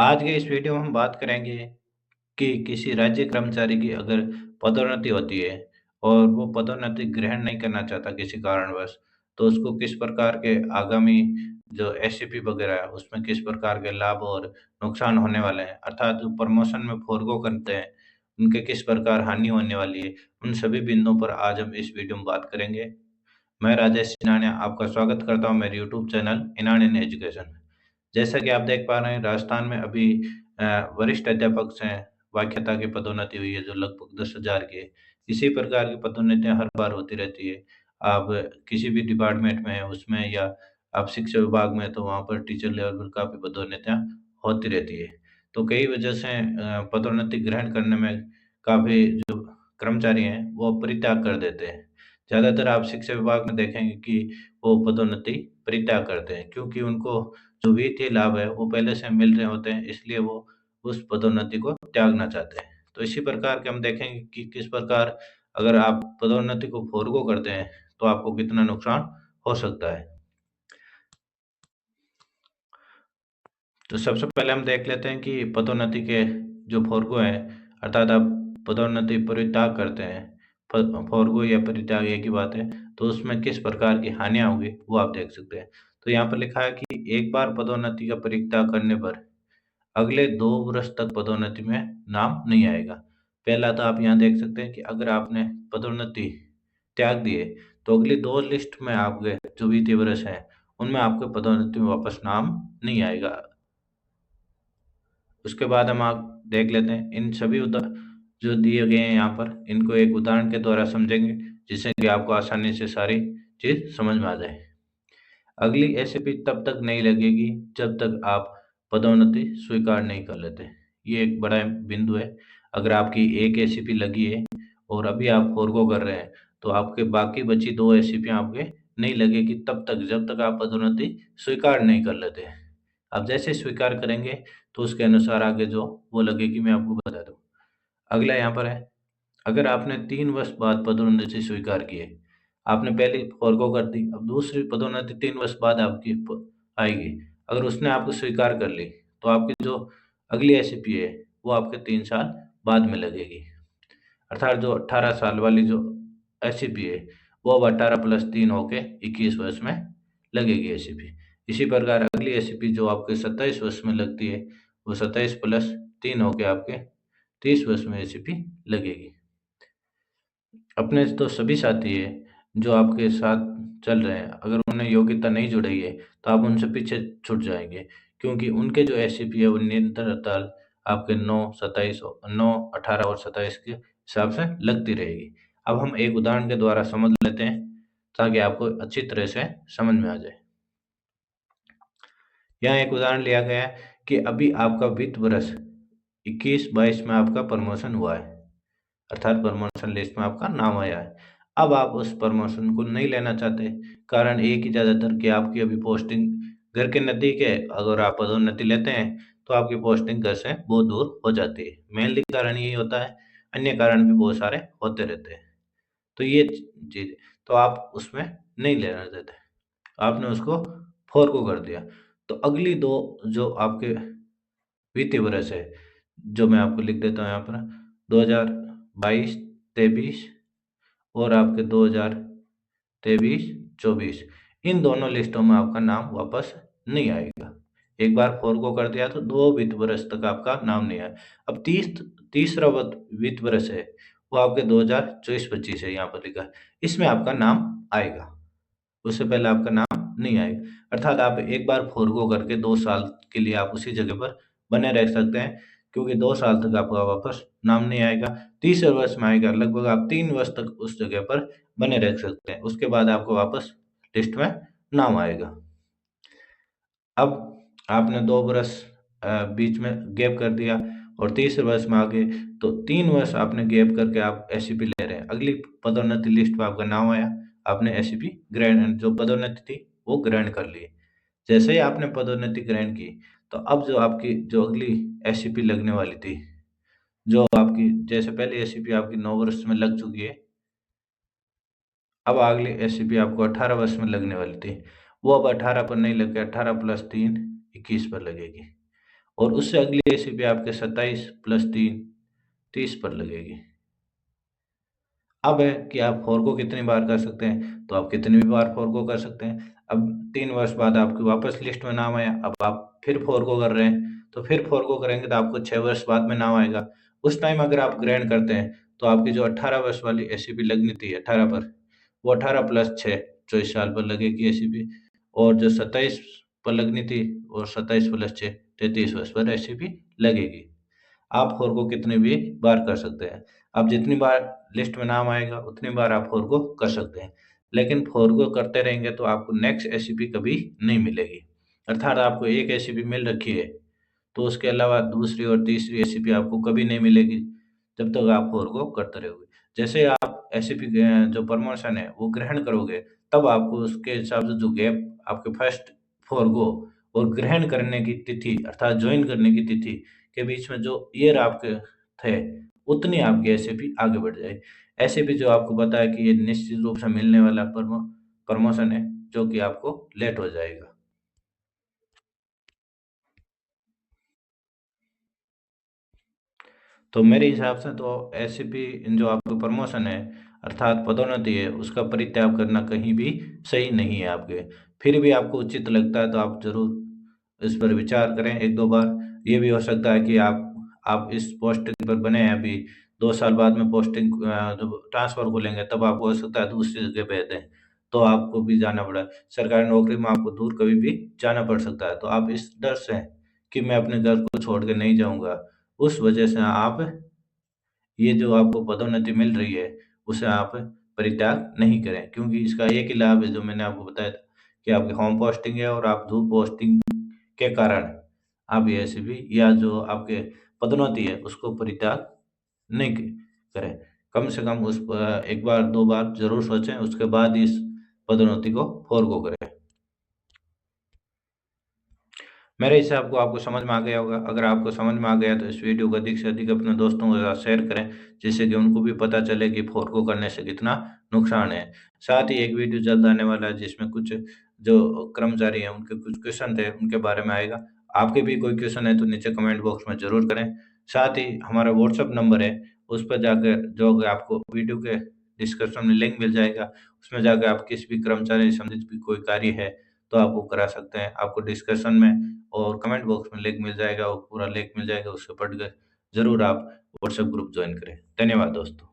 आज के इस वीडियो में हम बात करेंगे कि किसी राज्य कर्मचारी की अगर पदोन्नति होती है और वो पदोन्नति ग्रहण नहीं करना चाहता किसी कारणवश, तो उसको किस प्रकार के आगामी जो एससीपी वगैरह है, उसमें किस प्रकार के लाभ और नुकसान होने वाले हैं, अर्थात जो प्रमोशन में फोरगो करते हैं, उनके किस प्रकार हानि होने वाली है, उन सभी बिंदुओं पर आज हम इस वीडियो में बात करेंगे। मैं राजेश इनानिया आपका स्वागत करता हूँ मेरे यूट्यूब चैनल इनानियन एजुकेशन में। जैसा कि आप देख पा रहे हैं, राजस्थान में अभी वरिष्ठ अध्यापक से व्याख्याता की पदोन्नति हुई है जो लगभग 10,000 की है। इसी प्रकार की पदोन्नतियाँ हर बार होती रहती है। आप किसी भी डिपार्टमेंट में हैं उसमें या आप शिक्षा विभाग में हैं तो वहाँ पर टीचर लेवल पर काफ़ी पदोन्नतियाँ होती रहती है। तो कई वजह से पदोन्नति ग्रहण करने में काफ़ी जो कर्मचारी हैं वो परित्याग कर देते हैं। ज़्यादातर आप शिक्षा विभाग में देखेंगे कि वो पदोन्नति परित्याग करते हैं क्योंकि उनको जो वित्तीय लाभ है वो पहले से मिल रहे होते हैं, इसलिए वो उस पदोन्नति को त्यागना चाहते हैं। तो इसी प्रकार के हम देखेंगे कि किस प्रकार अगर आप पदोन्नति को फ़ोरगो करते हैं, तो आपको कितना नुकसान हो सकता है। तो सबसे पहले हम देख लेते हैं कि पदोन्नति के जो फ़ोरगो हैं, अर्थात आप पदोन्नति परित्याग करते हैं, फ़ोरगो या परित्याग एक ही बात है, तो उसमें किस प्रकार की हानियाँ होंगी, वो आप देख सकते हैं। तो यहाँ पर लिखा है कि एक बार पदोन्नति का परित्याग करने पर अगले 2 वर्ष तक पदोन्नति में नाम नहीं आएगा। पहला तो आप यहाँ देख सकते हैं कि अगर आपने पदोन्नति त्याग दी है, तो अगली 2 लिस्ट में आपके जो वित्तीय वर्ष हैं, उनमें आपके पदोन्नति में वापस नाम नहीं आएगा। उसके बाद हम आप देख लेते हैं इन सभी जो दिए गए हैं यहाँ पर, इनको एक उदाहरण के द्वारा समझेंगे, जिससे कि आपको आसानी से सारी चीज़ समझ में आ जाए। अगली एसओपी तब तक नहीं लगेगी जब तक आप पदोन्नति स्वीकार नहीं कर लेते। ये एक बड़ा बिंदु है। अगर आपकी एक एसईपी लगी है और अभी आप फॉरगो कर रहे हैं, तो आपके बाकी बची 2 एसईपी आपके नहीं लगेगी तब तक जब तक आप पदोन्नति स्वीकार नहीं कर लेते। आप जैसे स्वीकार करेंगे तो उसके अनुसार आगे जो वो लगेगी मैं आपको बता दूँ। अगला यहाँ पर है, अगर आपने 3 वर्ष बाद पदोन्नति स्वीकार की है, आपने पहली फॉरगो कर दी, अब दूसरी पदोन्नति 3 वर्ष बाद आपकी आएगी। अगर उसने आपको स्वीकार कर ली, तो आपकी जो अगली एसईपी है, वो आपके 3 साल बाद में लगेगी। अर्थात जो 18 साल वाली जो एसईपी है, वो अब 18 प्लस 3 होके 21 वर्ष में लगेगी एसईपी। इसी प्रकार अगली एसईपी जो आपके 27 वर्ष में लगती है, वो 27 प्लस 3 होके आपके 30 वर्ष में एसईपी लगेगी। अपने तो सभी साथी हैं, जो आपके साथ चल रहे हैं, अगर उन्हें योग्यता नहीं जुटाई है, तो आप उनसे पीछे छूट जाएँगे, क्योंकि उनके जो एससीपी है, वो निरंतर आपके 9, 27 9, 18 और 27 के हिसाब से लगती रहेगी। अब हम एक उदाहरण के द्वारा समझ लेते हैं, ताकि आपको अच्छी तरह से समझ में आ जाए। यहाँ एक उदाहरण लिया गया है कि अभी आपका वित्त वर्ष 21-22 में आपका प्रमोशन हुआ है। अर्थात प्रमोशन लिस्ट में आपका नाम आया है। अब आप उस प्रमोशन को नहीं लेना चाहते, कारण एक ही ज़्यादातर कि आपकी अभी पोस्टिंग घर के नज़दीक है, अगर आप पदोन्नति लेते हैं, तो आपकी पोस्टिंग घर से बहुत दूर हो जाती है। मेनली कारण यही होता है, अन्य कारण भी बहुत सारे होते रहते हैं। तो ये चीज़ तो आप उसमें नहीं लेना चाहते, आपने उसको फ़ॉरगो कर दिया। तो अगली 2 जो आपके वित्तीय वर्ष है, जो मैं आपको लिख देता हूँ यहाँ पर 2022-23 और आपके 2023-24 इन दोनों लिस्टों में आपका नाम वापस नहीं आएगा। एक बार फ़ॉरगो कर दिया तो 2 वित्त वर्ष तक आपका नाम नहीं आया। अब तीसरा वित्त वर्ष है, वो आपके 2024-25 है यहाँ पर लिखा है। इसमें आपका नाम आएगा। उससे पहले आपका नाम नहीं आएगा। अर्थात आप एक बार फ़ॉरगो करके 2 साल के लिए आप उसी जगह पर बने रह सकते हैं, क्योंकि 2 साल तक आपका वापस नाम नहीं आएगा। तीसरे वर्ष में आएगा, लगभग आप 3 वर्ष तक उस जगह पर बने रह सकते हैं। उसके बाद आपको वापस लिस्ट में नाम आएगा। अब आपने 2 बरस बीच में गैप कर दिया और तीसरे वर्ष में आ गए, तो 3 वर्ष आपने गैप करके आप एससीपी ले रहे हैं। अगली पदोन्नति लिस्ट में आपका नाम आया, आपने एससीपी ग्रहण जो पदोन्नति थी, वो ग्रहण कर ली। जैसे ही आपने पदोन्नति ग्रहण की, तो अब जो आपकी जो अगली एससीपी लगने वाली थी, जो आपकी जैसे पहले एससीपी आपकी 9 वर्ष में लग चुकी है, अब अगली एससीपी आपको 18 वर्ष में लगने वाली थी। वो अब 18 पर नहीं लग के 18 प्लस 3 21 पर लगेगी। और उससे अगली एसीपी आपके 27 प्लस 3 30 पर लगेगी। अब है कि आप फोरगो कितनी बार कर सकते हैं, तो आप कितनी भी बार फोरगो कर सकते हैं। अब 3 वर्ष बाद आपकी वापस लिस्ट में नाम आया, अब आप फिर फोरगो कर रहे हैं, तो फिर फोरगो करेंगे तो आपको 6 वर्ष बाद में नाम आएगा। उस टाइम अगर आप ग्रहण करते हैं, तो आपकी जो 18 वर्ष वाली एसीपी लगनी थी 18 पर, वो 18 प्लस 6 24 साल पर लगेगी एसीपी, और जो 27 पर लगनी थी और 27 प्लस 6 33 वर्ष पर एसीपी लगेगी। आप फोरगो कितनी भी बार कर सकते हैं। आप जितनी बार लिस्ट में नाम आएगा, उतनी बार आप फोरगो कर सकते हैं। लेकिन फोरगो करते रहेंगे तो आपको नेक्स्ट एसीपी कभी नहीं मिलेगी। अर्थात आपको एक एसीपी मिल रखी है, तो उसके अलावा दूसरी और तीसरी एसीपी आपको कभी नहीं मिलेगी, जब तक आप फोरगो करते रहोगे। जैसे आप एसीपी जो प्रमोशन है, वो ग्रहण करोगे, तब आपको उसके हिसाब से जो गैप आपके फर्स्ट फोरगो और ग्रहण करने की तिथि अर्थात जॉइन करने की तिथि के बीच में जो ईयर आपके थे, उतनी आपकी एसएपी आगे बढ़ जाएगी। एसएपी जो आपको पता है कि ये निश्चित रूप से मिलने वाला प्रमोशन है, जो कि आपको लेट हो जाएगा। तो मेरे हिसाब से तो एसएपी जो आपका प्रमोशन है, अर्थात पदोन्नति है, उसका परित्याग करना कहीं भी सही नहीं है आपके। फिर भी आपको उचित लगता है तो आप ज़रूर इस पर विचार करें 1-2 बार। ये भी हो सकता है कि आप इस पोस्टिंग पर बने हैं अभी, 2 साल बाद में पोस्टिंग जब ट्रांसफ़र खोलेंगे तब आपको हो सकता है दूसरी जगह पे दें, तो आपको भी जाना पड़ा। सरकारी नौकरी में आपको दूर कभी भी जाना पड़ सकता है, तो आप इस डर से कि मैं अपने घर को छोड़ के नहीं जाऊँगा, उस वजह से आप ये जो आपको पदोन्नति मिल रही है, उसे आप परित्याग नहीं करें, क्योंकि इसका एक ही लाभ है जो मैंने आपको बताया था कि आपकी होम पोस्टिंग है और आप दूर पोस्टिंग के कारण आप ये एसीपी या जो आपके पदोन्नति है, उसको परित्याग नहीं क करें। कम से कम उस प 1 बार 2 बार ज़रूर सोचें, उसके बाद इस पदोन्नति को फ़ॉरगो करें। मेरे हिसाब को आपको समझ में आ गया होगा। अगर आपको समझ में आ गया तो इस वीडियो को अधिक से अधिक अपने दोस्तों के साथ शेयर करें, जिससे कि उनको भी पता चले कि फ़ोरगो करने से कितना नुकसान है। साथ ही एक वीडियो जल्द आने वाला है जिसमें कुछ जो कर्मचारी हैं उनके कुछ क्वेश्चन थे उनके बारे में आएगा। आपके भी कोई क्वेश्चन है तो नीचे कमेंट बॉक्स में ज़रूर करें। साथ ही हमारा व्हाट्सएप नंबर है, उस पर जाकर जो कि आपको वीडियो के डिस्क्रिप्शन में लिंक मिल जाएगा, उसमें जाकर आप किसी भी कर्मचारी संबंधित भी कोई कार्य है, तो आप वो करा सकते हैं। आपको डिस्कशन में और कमेंट बॉक्स में लिंक मिल जाएगा और पूरा लिंक मिल जाएगा, उससे पढ़ के ज़रूर आप व्हाट्सएप ग्रुप जॉइन करें। धन्यवाद दोस्तों।